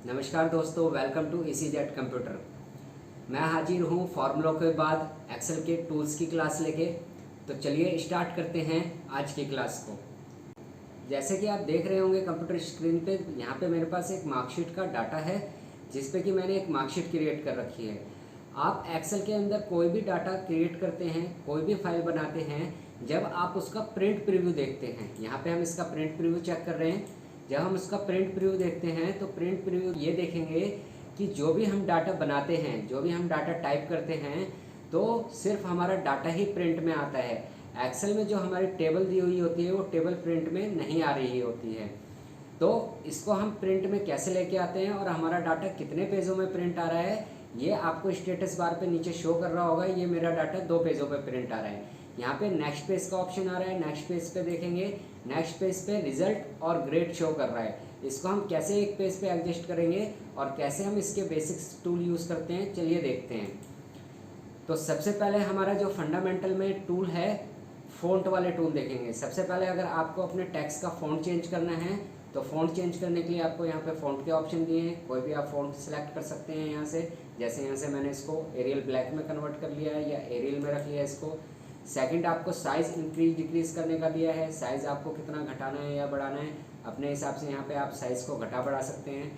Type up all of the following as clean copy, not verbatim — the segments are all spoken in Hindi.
नमस्कार दोस्तों, वेलकम टू EasyJet कंप्यूटर। मैं हाजिर हूँ फार्मूलों के बाद एक्सेल के टूल्स की क्लास लेके। तो चलिए स्टार्ट करते हैं आज की क्लास को। जैसे कि आप देख रहे होंगे कंप्यूटर स्क्रीन पे, यहाँ पे मेरे पास एक मार्कशीट का डाटा है जिस पे कि मैंने एक मार्कशीट क्रिएट कर रखी है। आप एक्सेल के अंदर कोई भी डाटा क्रिएट करते हैं, कोई भी फाइल बनाते हैं, जब आप उसका प्रिंट प्रीव्यू देखते हैं, यहाँ पे हम इसका प्रिंट प्रीव्यू चेक कर रहे हैं। जब हम उसका प्रिंट प्रीव्यू देखते हैं तो प्रिंट प्रीव्यू ये देखेंगे कि जो भी हम डाटा बनाते हैं, जो भी हम डाटा टाइप करते हैं, तो सिर्फ हमारा डाटा ही प्रिंट में आता है। एक्सेल में जो हमारी टेबल दी हुई होती है वो टेबल प्रिंट में नहीं आ रही होती है। तो इसको हम प्रिंट में कैसे लेके आते हैं और हमारा डाटा कितने पेजों में प्रिंट आ रहा है, ये आपको स्टेटस बार पे नीचे शो कर रहा होगा। ये मेरा डाटा 2 पेजों पे प्रिंट आ रहा है। यहाँ पे नेक्स्ट पेज का ऑप्शन आ रहा है, नेक्स्ट पेज पे देखेंगे, नेक्स्ट पेज पे रिजल्ट और ग्रेड शो कर रहा है। इसको हम कैसे एक पेज पे एडजस्ट करेंगे और कैसे हम इसके बेसिक्स टूल यूज़ करते हैं, चलिए देखते हैं। तो सबसे पहले हमारा जो फंडामेंटल में टूल है, फ़ॉन्ट वाले टूल देखेंगे। सबसे पहले अगर आपको अपने टेक्स्ट का फ़ॉन्ट चेंज करना है तो फ़ॉन्ट चेंज करने के लिए आपको यहाँ पे फ़ॉन्ट के ऑप्शन दिए हैं। कोई भी आप फ़ॉन्ट सेलेक्ट कर सकते हैं यहाँ से। जैसे यहाँ से मैंने इसको एरियल ब्लैक में कन्वर्ट कर लिया है या एरियल में रख लिया इसको। सेकंड, आपको साइज़ इंक्रीज डिक्रीज़ करने का दिया है। साइज़ आपको कितना घटाना है या बढ़ाना है, अपने हिसाब से यहाँ पर आप साइज़ को घटा बढ़ा सकते हैं।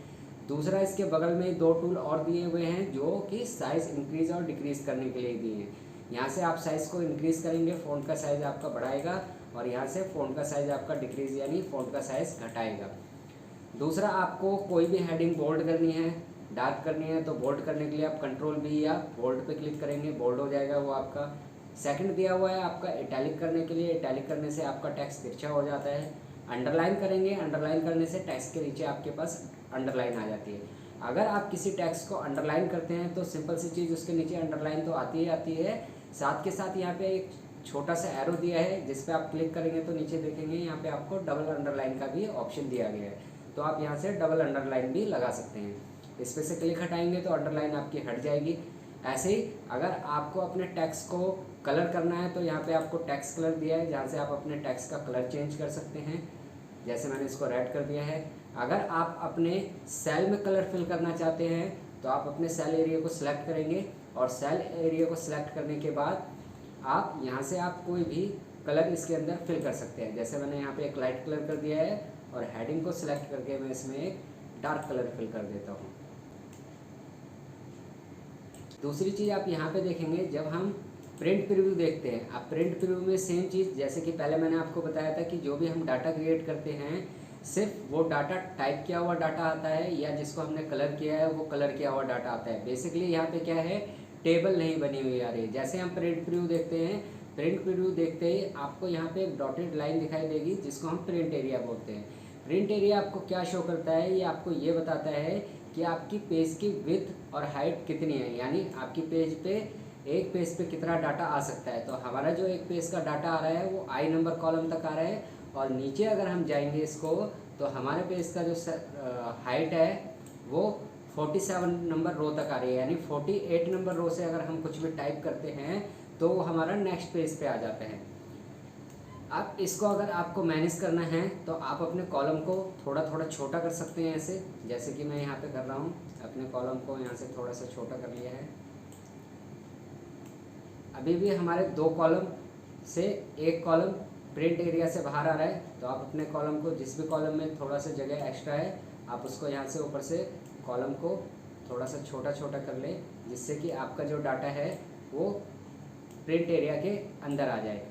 दूसरा, इसके बगल में 2 टूल और दिए हुए हैं जो कि साइज़ इंक्रीज़ और डिक्रीज़ करने के लिए दिए हैं। यहाँ से आप साइज़ को इंक्रीज़ करेंगे, फ़ॉन्ट का साइज़ आपका बढ़ाएगा, और यहाँ से फ़ॉन्ट का साइज़ आपका डिक्रीज़ यानी फ़ॉन्ट का साइज़ घटाएगा। दूसरा, आपको कोई भी हेडिंग बोल्ड करनी है, डार्क करनी है, तो बोल्ड करने के लिए आप Ctrl+V या बोल्ड पे क्लिक करेंगे, बोल्ड हो जाएगा वो आपका। सेकंड दिया हुआ है आपका इटैलिक करने के लिए। इटैलिक करने से आपका टेक्स्ट तिरछा हो जाता है। अंडरलाइन करेंगे, अंडरलाइन करने से टेक्स्ट के नीचे आपके पास अंडरलाइन आ जाती है। अगर आप किसी टेक्स्ट को अंडरलाइन करते हैं तो सिंपल सी चीज़, उसके नीचे अंडरलाइन तो आती ही आती है, साथ के साथ यहाँ पे एक छोटा सा एरो दिया है जिस पे आप क्लिक करेंगे तो नीचे देखेंगे यहाँ पे आपको डबल अंडरलाइन का भी ऑप्शन दिया गया है। तो आप यहाँ से डबल अंडरलाइन भी लगा सकते हैं। इस पे से क्लिक हटाएंगे तो अंडरलाइन आपकी हट जाएगी। ऐसे ही अगर आपको अपने टेक्स्ट को कलर करना है तो यहाँ पे आपको टेक्स्ट कलर दिया है, जहाँ से आप अपने टेक्स्ट का कलर चेंज कर सकते हैं। जैसे मैंने इसको रेड कर दिया है। अगर आप अपने सेल में कलर फिल करना चाहते हैं तो आप अपने सेल एरिया को सिलेक्ट करेंगे, और सेल एरिया को सिलेक्ट करने के बाद आप यहाँ से आप कोई भी कलर इसके अंदर फिल कर सकते हैं। जैसे मैंने यहाँ पे एक लाइट कलर कर दिया है, और हेडिंग को सिलेक्ट करके मैं इसमें एक डार्क कलर फिल कर देता हूँ। दूसरी चीज़ आप यहाँ पे देखेंगे, जब हम प्रिंट प्रीव्यू देखते हैं, आप प्रिंट प्रीव्यू में सेम चीज़, जैसे कि पहले मैंने आपको बताया था कि जो भी हम डाटा क्रिएट करते हैं, सिर्फ वो डाटा टाइप किया हुआ डाटा आता है, या जिसको हमने कलर किया है वो कलर किया हुआ डाटा आता है। बेसिकली यहाँ पे क्या है, टेबल नहीं बनी हुई आ रही है। जैसे हम प्रिंट प्रीव्यू देखते हैं, प्रिंट प्रीव्यू देखते ही आपको यहाँ पे एक डॉटेड लाइन दिखाई देगी जिसको हम प्रिंट एरिया बोलते हैं। प्रिंट एरिया आपको क्या शो करता है, ये आपको ये बताता है कि आपकी पेज की विड्थ और हाइट कितनी है, यानी आपकी पेज पे एक पेज पे कितना डाटा आ सकता है। तो हमारा जो एक पेज का डाटा आ रहा है वो आई नंबर कॉलम तक आ रहा है, और नीचे अगर हम जाएंगे इसको तो हमारे पेज का जो हाइट है वो 47 नंबर रो तक आ रही है, यानी 48 नंबर रो से अगर हम कुछ भी टाइप करते हैं तो वो हमारा नेक्स्ट पेज पे आ जाता है। अब इसको अगर आपको मैनेज करना है तो आप अपने कॉलम को थोड़ा थोड़ा छोटा कर सकते हैं ऐसे, जैसे कि मैं यहाँ पे कर रहा हूँ। अपने कॉलम को यहाँ से थोड़ा सा छोटा कर लिया है। अभी भी हमारे 2 कॉलम से एक कॉलम प्रिंट एरिया से बाहर आ रहा है, तो आप अपने कॉलम को, जिस भी कॉलम में थोड़ा सा जगह एक्स्ट्रा है, आप उसको यहाँ से ऊपर से कॉलम को थोड़ा सा छोटा छोटा कर लें, जिससे कि आपका जो डाटा है वो प्रिंट एरिया के अंदर आ जाए।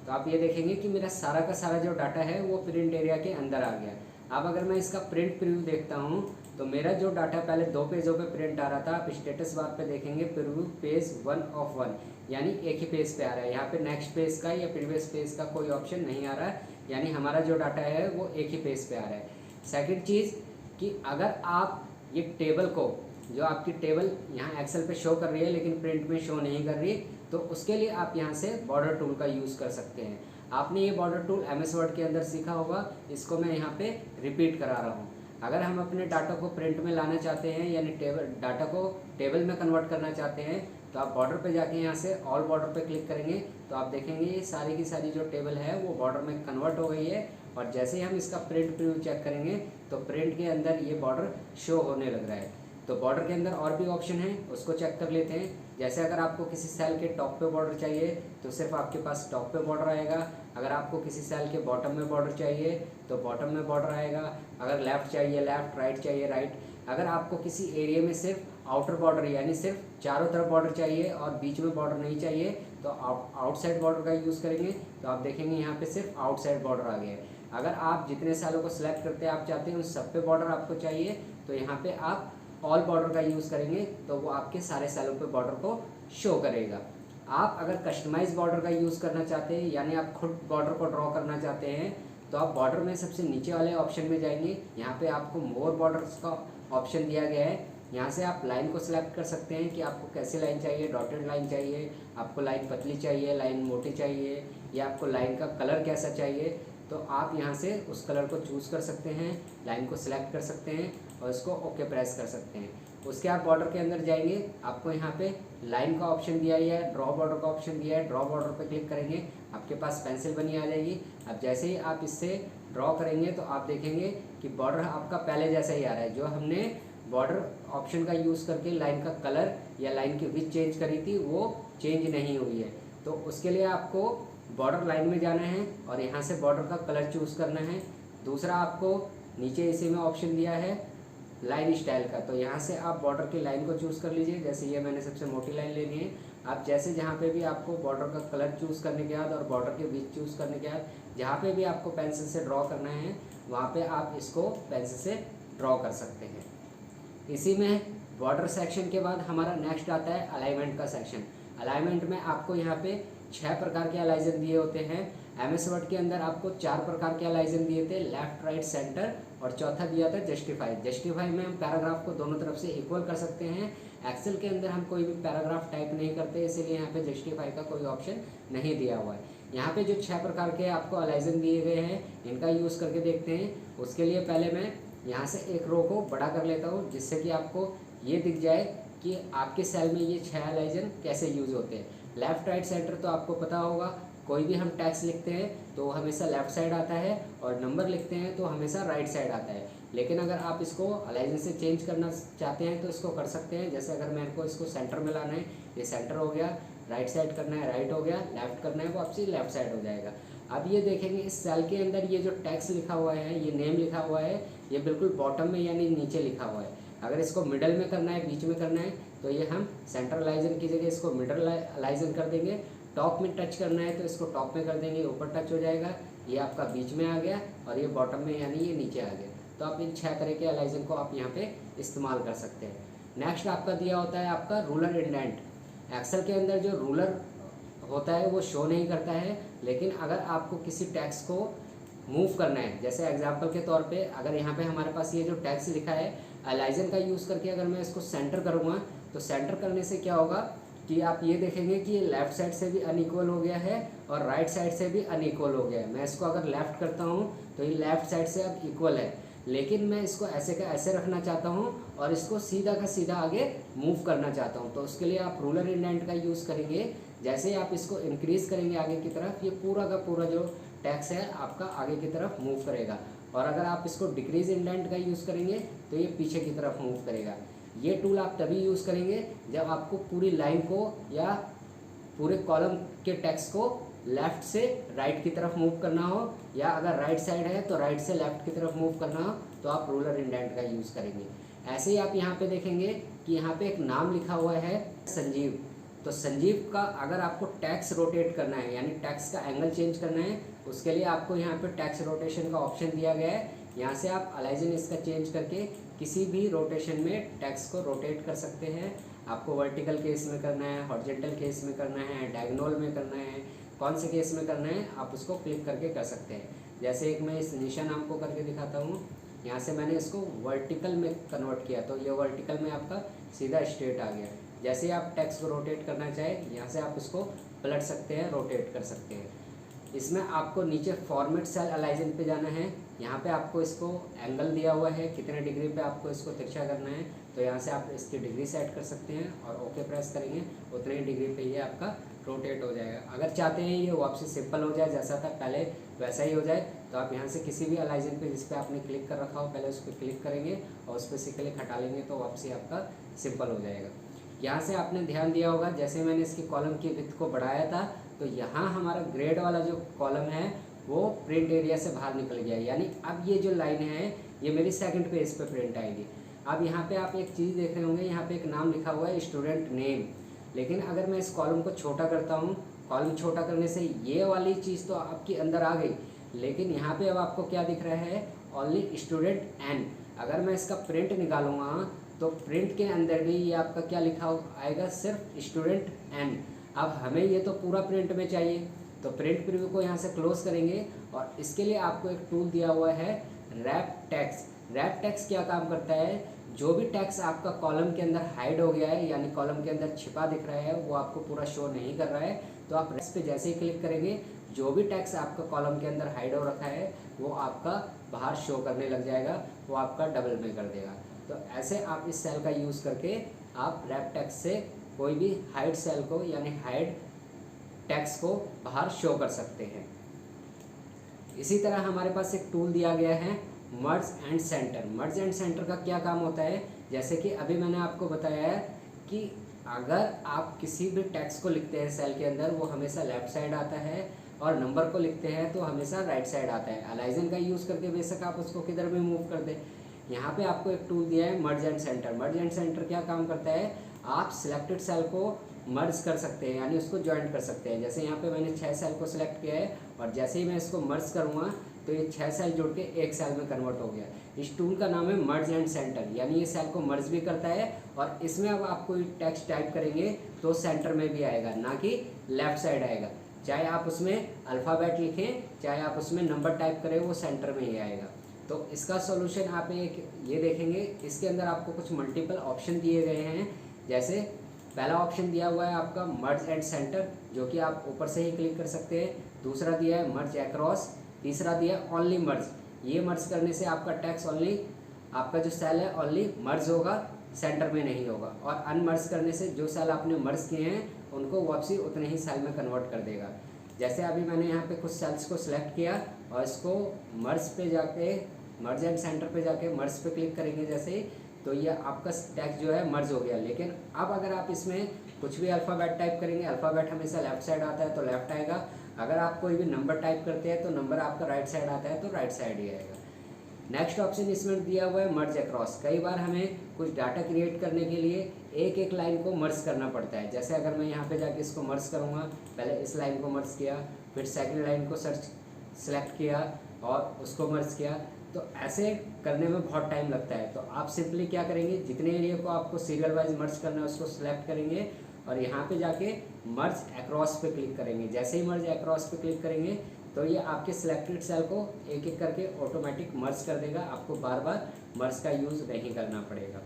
तो आप ये देखेंगे कि मेरा सारा का सारा जो डाटा है वो प्रिंट एरिया के अंदर आ गया। अब अगर मैं इसका प्रिंट प्रीव्यू देखता हूँ तो मेरा जो डाटा पहले 2 पेजों पे प्रिंट आ रहा था, आप स्टेटस बार पे देखेंगे प्रीव्यू पेज 1 of 1, यानी एक ही पेज पे आ रहा है। यहाँ पे नेक्स्ट पेज का या प्रीवियस पेज का कोई ऑप्शन नहीं आ रहा है, यानी हमारा जो डाटा है वो एक ही पेज पे आ रहा है। सेकंड चीज़ कि अगर आप ये टेबल को, जो आपकी टेबल यहाँ एक्सेल पे शो कर रही है लेकिन प्रिंट में शो नहीं कर रही, तो उसके लिए आप यहाँ से बॉर्डर टूल का यूज़ कर सकते हैं। आपने ये बॉर्डर टूल MS वर्ड के अंदर सीखा होगा, इसको मैं यहाँ पे रिपीट करा रहा हूँ। अगर हम अपने डाटा को प्रिंट में लाना चाहते हैं, यानी डाटा को टेबल में कन्वर्ट करना चाहते हैं, तो आप बॉर्डर पे जाके यहाँ से ऑल बॉर्डर पे क्लिक करेंगे तो आप देखेंगे ये सारी की सारी जो टेबल है वो बॉर्डर में कन्वर्ट हो गई है। और जैसे ही हम इसका प्रिंट प्रीव्यू चेक करेंगे तो प्रिंट के अंदर ये बॉर्डर शो होने लग रहा है। तो बॉर्डर के अंदर और भी ऑप्शन है, उसको चेक कर लेते हैं। जैसे अगर आपको किसी सेल के टॉप पे बॉर्डर चाहिए तो सिर्फ आपके पास टॉप पे बॉर्डर आएगा। अगर आपको किसी सेल के बॉटम में बॉर्डर चाहिए तो बॉटम में बॉर्डर आएगा। अगर लेफ़्ट चाहिए लेफ़्ट, राइट चाहिए राइट। अगर आपको किसी एरिया में सिर्फ आउटर बॉर्डर यानी सिर्फ चारों तरफ बॉर्डर चाहिए और बीच में बॉर्डर नहीं चाहिए तो आउटसाइड बॉर्डर का यूज़ करेंगे। तो आप देखेंगे यहाँ पे सिर्फ आउटसाइड बॉर्डर आ गया है। अगर आप जितने सेलों को सिलेक्ट करते हैं आप चाहते हैं उन सब पे बॉर्डर आपको चाहिए तो यहाँ पे आप ऑल बॉर्डर का यूज़ करेंगे तो वो आपके सारे सेलों पे बॉर्डर को शो करेगा। आप अगर कस्टमाइज बॉर्डर का यूज़ करना चाहते हैं यानी आप खुद बॉर्डर को ड्रॉ करना चाहते हैं तो आप बॉर्डर में सबसे नीचे वाले ऑप्शन में जाएंगे। यहाँ पे आपको मोर बॉर्डर्स का ऑप्शन दिया गया है। यहाँ से आप लाइन को सिलेक्ट कर सकते हैं कि आपको कैसी लाइन चाहिए, डॉटेड लाइन चाहिए, आपको लाइन पतली चाहिए, लाइन मोटी चाहिए, या आपको लाइन का कलर कैसा चाहिए। तो आप यहाँ से उस कलर को चूज़ कर सकते हैं, लाइन को सिलेक्ट कर सकते हैं और इसको ओके प्रेस कर सकते हैं। उसके आप बॉर्डर के अंदर जाएंगे, आपको यहाँ पे लाइन का ऑप्शन दिया है, ड्रॉ बॉर्डर का ऑप्शन दिया है। ड्रॉ बॉर्डर पे क्लिक करेंगे, आपके पास पेंसिल बनी आ जाएगी। अब जैसे ही आप इससे ड्रॉ करेंगे तो आप देखेंगे कि बॉर्डर आपका पहले जैसा ही आ रहा है। जो हमने बॉर्डर ऑप्शन का यूज़ करके लाइन का कलर या लाइन की विड्थ चेंज करी थी वो चेंज नहीं हुई है। तो उसके लिए आपको बॉर्डर लाइन में जाना है और यहाँ से बॉर्डर का कलर चूज़ करना है। दूसरा आपको नीचे इसी में ऑप्शन दिया है लाइन स्टाइल का, तो यहाँ से आप बॉर्डर की लाइन को चूज़ कर लीजिए। जैसे ये मैंने सबसे मोटी लाइन लेनी है। आप जैसे जहाँ पे भी आपको बॉर्डर का कलर चूज़ करने के बाद और बॉर्डर के बीच चूज़ करने के बाद जहाँ पे भी आपको पेंसिल से ड्रॉ करना है वहाँ पे आप इसको पेंसिल से ड्रॉ कर सकते हैं। इसी में बॉर्डर सेक्शन के बाद हमारा नेक्स्ट आता है अलाइनमेंट का सेक्शन। अलाइनमेंट में आपको यहाँ पे 6 प्रकार के अलाइजन दिए होते हैं। MS वर्ड के अंदर आपको 4 प्रकार के अलाइजन दिए थे, लेफ्ट राइट सेंटर, और चौथा दिया था जस्टिफाई। जस्टिफाई में हम पैराग्राफ को दोनों तरफ से इक्वल कर सकते हैं। एक्सेल के अंदर हम कोई भी पैराग्राफ टाइप नहीं करते, इसीलिए यहाँ पे जस्टिफाई का कोई ऑप्शन नहीं दिया हुआ है। यहाँ पे जो 6 प्रकार के आपको अलाइजन दिए गए हैं इनका यूज़ करके देखते हैं। उसके लिए पहले मैं यहाँ से एक रो को बड़ा कर लेता हूँ जिससे कि आपको ये दिख जाए कि आपके सेल में ये 6 अलाइजन कैसे यूज़ होते हैं। लेफ़्ट राइट सेंटर तो आपको पता होगा, कोई भी हम टेक्स्ट लिखते हैं तो हमेशा लेफ़्ट साइड आता है और नंबर लिखते हैं तो हमेशा राइट साइड आता है। लेकिन अगर आप इसको अलाइजन से चेंज करना चाहते हैं तो इसको कर सकते हैं। जैसे अगर मेरे को इसको सेंटर में लाना है, ये सेंटर हो गया, राइट साइड करना है राइट हो गया, लेफ़्ट करना है वो आपसे लेफ़्ट साइड हो जाएगा। अब ये देखेंगे इस सेल के अंदर ये जो टेक्स्ट लिखा हुआ है, ये नेम लिखा हुआ है, ये बिल्कुल बॉटम में यानी नीचे लिखा हुआ है। अगर इसको मिडल में करना है, बीच में करना है तो ये हम सेंटर अलाइजन की जगह इसको मिडल अलाइजन कर देंगे। टॉप में टच करना है तो इसको टॉप में कर देंगे, ऊपर टच हो जाएगा, ये आपका बीच में आ गया और ये बॉटम में यानी ये नीचे आ गया। तो आप इन 6 तरह के अलाइजन को आप यहाँ पे इस्तेमाल कर सकते हैं। नेक्स्ट आपका दिया होता है आपका रूलर इंडेंट। एक्सेल के अंदर जो रूलर होता है वो शो नहीं करता है, लेकिन अगर आपको किसी टेक्स्ट को मूव करना है, जैसे एग्जांपल के तौर पे अगर यहाँ पे हमारे पास ये जो टेक्स्ट लिखा है अलाइजन का यूज़ करके अगर मैं इसको सेंटर करूँगा तो सेंटर करने से क्या होगा कि आप ये देखेंगे कि ये लेफ़्ट साइड से भी अनइक्वल हो गया है और राइट साइड से भी अनइक्वल हो गया है। मैं इसको अगर लेफ़्ट करता हूँ तो ये लेफ़्ट साइड से अब इक्वल है, लेकिन मैं इसको ऐसे का ऐसे रखना चाहता हूँ और इसको सीधा का सीधा आगे मूव करना चाहता हूँ। तो उसके लिए आप रूलर इंडेंट का यूज़ करेंगे। जैसे ही आप इसको इंक्रीज़ करेंगे आगे की तरफ, ये पूरा का पूरा जो टेक्स्ट है आपका आगे की तरफ मूव करेगा। और अगर आप इसको डिक्रीज इंडेंट का यूज़ करेंगे तो ये पीछे की तरफ मूव करेगा। ये टूल आप तभी यूज़ करेंगे जब आपको पूरी लाइन को या पूरे कॉलम के टेक्स्ट को लेफ़्ट से राइट की तरफ मूव करना हो, या अगर राइट साइड है तो राइट से लेफ़्ट की तरफ मूव करना हो तो आप रूलर इंडेंट का यूज़ करेंगे। ऐसे ही आप यहाँ पे देखेंगे कि यहाँ पे एक नाम लिखा हुआ है संजीव। तो संजीव का अगर आपको टैक्स रोटेट करना है यानी टैक्स का एंगल चेंज करना है, उसके लिए आपको यहाँ पे टैक्स रोटेशन का ऑप्शन दिया गया है। यहाँ से आप अलाइजन इसका चेंज करके किसी भी रोटेशन में टैक्स को रोटेट कर सकते हैं। आपको वर्टिकल केस में करना है, हॉरिजॉन्टल केस में करना है, डायगोनल में करना है, कौन से केस में करना है आप उसको क्लिक करके कर सकते हैं। जैसे एक मैं इस निशा नाम को करके दिखाता हूँ, यहाँ से मैंने इसको वर्टिकल में कन्वर्ट किया तो ये वर्टिकल में आपका सीधा स्ट्रेट आ गया। जैसे ही आप टेक्स्ट को रोटेट करना चाहें यहाँ से आप इसको पलट सकते हैं, रोटेट कर सकते हैं। इसमें आपको नीचे फॉर्मेट सेल अलाइजन पे जाना है। यहाँ पे आपको इसको एंगल दिया हुआ है कितने डिग्री पे आपको इसको तिरछा करना है, तो यहाँ से आप इसकी डिग्री सेट कर सकते हैं और ओके प्रेस करेंगे, उतने ही डिग्री पे ये आपका रोटेट हो जाएगा। अगर चाहते हैं ये वापसी सिंपल हो जाए जैसा था पहले वैसा ही हो जाए तो आप यहाँ से किसी भी अलाइजन पे जिस पे आपने क्लिक कर रखा हो पहले उस पर क्लिक करेंगे और उस पर से क्लिक हटा लेंगे तो वापसी आपका सिंपल हो जाएगा। यहाँ से आपने ध्यान दिया होगा जैसे मैंने इसकी कॉलम की विड्थ को बढ़ाया था तो यहाँ हमारा ग्रेड वाला जो कॉलम है वो प्रिंट एरिया से बाहर निकल गया, यानी अब ये जो लाइन है ये मेरी सेकंड पेज पे प्रिंट आएगी। अब यहाँ पे आप एक चीज़ देख रहे होंगे, यहाँ पे एक नाम लिखा हुआ है स्टूडेंट नेम, लेकिन अगर मैं इस कॉलम को छोटा करता हूँ, कॉलम छोटा करने से ये वाली चीज़ तो आपकी अंदर आ गई, लेकिन यहाँ पे अब आपको क्या दिख रहा है, ओनली स्टूडेंट एन। अगर मैं इसका प्रिंट निकालूंगा तो प्रिंट के अंदर भी ये आपका क्या लिखा आएगा, सिर्फ स्टूडेंट एन। अब हमें ये तो पूरा प्रिंट में चाहिए, तो प्रिंट प्रीव्यू को यहाँ से क्लोज करेंगे और इसके लिए आपको एक टूल दिया हुआ है रैप टेक्स्ट। रैप टेक्स्ट क्या काम करता है, जो भी टेक्स्ट आपका कॉलम के अंदर हाइड हो गया है यानी कॉलम के अंदर छिपा दिख रहा है वो आपको पूरा शो नहीं कर रहा है, तो आप इस पे जैसे ही क्लिक करेंगे जो भी टेक्स्ट आपका कॉलम के अंदर हाइड हो रखा है वो आपका बाहर शो करने लग जाएगा, वो आपका डबल में कर देगा। तो ऐसे आप इस सेल का यूज़ करके आप रैप टेक्स्ट से कोई भी हाइड सेल को यानी हाइड टेक्स्ट को बाहर शो कर सकते हैं। इसी तरह हमारे पास एक टूल दिया गया है मर्ज and centre. Merge and centre का क्या काम होता है, जैसे कि अभी मैंने आपको बताया है कि अगर आप किसी भी टेक्स्ट को लिखते हैं सेल के अंदर वो हमेशा लेफ्ट साइड आता है और नंबर को लिखते हैं तो हमेशा राइट साइड आता है। अलाइजन का यूज़ करके बेशक आप उसको किधर भी मूव कर दें। यहाँ पे आपको एक टूल दिया है मर्ज and centre. Merge and centre क्या काम करता है, आप सिलेक्टेड सेल को मर्ज कर सकते हैं यानी उसको ज्वाइंट कर सकते हैं। जैसे यहाँ पे मैंने 6 सेल को सिलेक्ट किया है और जैसे ही मैं इसको मर्ज करूँगा तो ये 6 सेल जुड़ के एक सेल में कन्वर्ट हो गया। इस टूल का नाम है मर्ज एंड सेंटर, यानी ये सेल को मर्ज भी करता है और इसमें अब आप कोई टेक्स्ट टाइप करेंगे तो सेंटर में भी आएगा, ना कि लेफ्ट साइड आएगा। चाहे आप उसमें अल्फ़ाबेट लिखें चाहे आप उसमें नंबर टाइप करें वो सेंटर में ही आएगा। तो इसका सॉल्यूशन आप एक ये देखेंगे, इसके अंदर आपको कुछ मल्टीपल ऑप्शन दिए गए हैं। जैसे पहला ऑप्शन दिया हुआ है आपका मर्ज एंड सेंटर, जो कि आप ऊपर से ही क्लिक कर सकते हैं। दूसरा दिया है मर्ज अक्रॉस, तीसरा दिया है ओनली मर्ज। ये मर्ज करने से आपका टेक्स्ट ओनली आपका जो सेल है ओनली मर्ज होगा, सेंटर में नहीं होगा। और अनमर्ज करने से जो सेल आपने मर्ज किए हैं उनको वापसी उतने ही सेल में कन्वर्ट कर देगा। जैसे अभी मैंने यहाँ पे कुछ सेल्स को सिलेक्ट किया और इसको मर्ज पे जाके मर्ज एंड सेंटर पे जाके मर्ज पे क्लिक करेंगे जैसे ही, तो ये आपका टेक्स्ट जो है मर्ज हो गया। लेकिन अब अगर आप इसमें कुछ भी अल्फ़ाबेट टाइप करेंगे, अल्फ़ाबेट हमेशा लेफ्ट साइड आता है तो लेफ्ट आएगा। अगर आप कोई भी नंबर टाइप करते हैं तो नंबर आपका राइट साइड आता है तो राइट साइड ही आएगा। नेक्स्ट ऑप्शन इसमें दिया हुआ है मर्ज अक्रॉस। कई बार हमें कुछ डाटा क्रिएट करने के लिए एक एक लाइन को मर्ज करना पड़ता है। जैसे अगर मैं यहाँ पे जाके इसको मर्ज करूँगा, पहले इस लाइन को मर्ज किया, फिर सेकंड लाइन को सेलेक्ट किया और उसको मर्ज किया, तो ऐसे करने में बहुत टाइम लगता है। तो आप सिंपली क्या करेंगे, जितने एरिया को आपको सीरियल वाइज मर्ज करना है उसको सिलेक्ट करेंगे और यहाँ पे जाके मर्ज अक्रॉस पे क्लिक करेंगे। जैसे ही मर्ज अक्रॉस पे क्लिक करेंगे तो ये आपके सिलेक्टेड सेल को एक एक करके ऑटोमेटिक मर्ज कर देगा, आपको बार बार मर्ज का यूज़ नहीं करना पड़ेगा।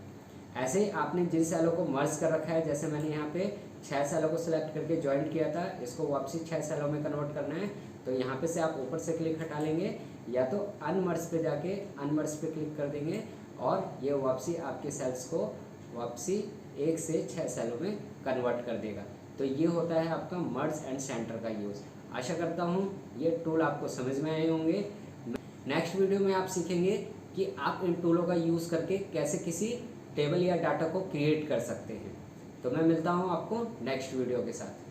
ऐसे ही आपने जिन सेलों को मर्ज कर रखा है, जैसे मैंने यहाँ पे 6 सेलों को सिलेक्ट करके ज्वाइंट किया था, इसको वापसी 6 सेलों में कन्वर्ट करना है, तो यहाँ पे से आप ऊपर से क्लिक हटा लेंगे या तो अनमर्ज पे जाके अनमर्ज पे क्लिक कर देंगे और ये वापसी आपके सेल्स को वापसी 1 से 6 सेलों में कन्वर्ट कर देगा। तो ये होता है आपका मर्ज एंड सेंटर का यूज़। आशा करता हूँ ये टूल आपको समझ में आए होंगे। नेक्स्ट वीडियो में आप सीखेंगे कि आप इन टूलों का यूज़ करके कैसे किसी टेबल या डाटा को क्रिएट कर सकते हैं। तो मैं मिलता हूँ आपको नेक्स्ट वीडियो के साथ।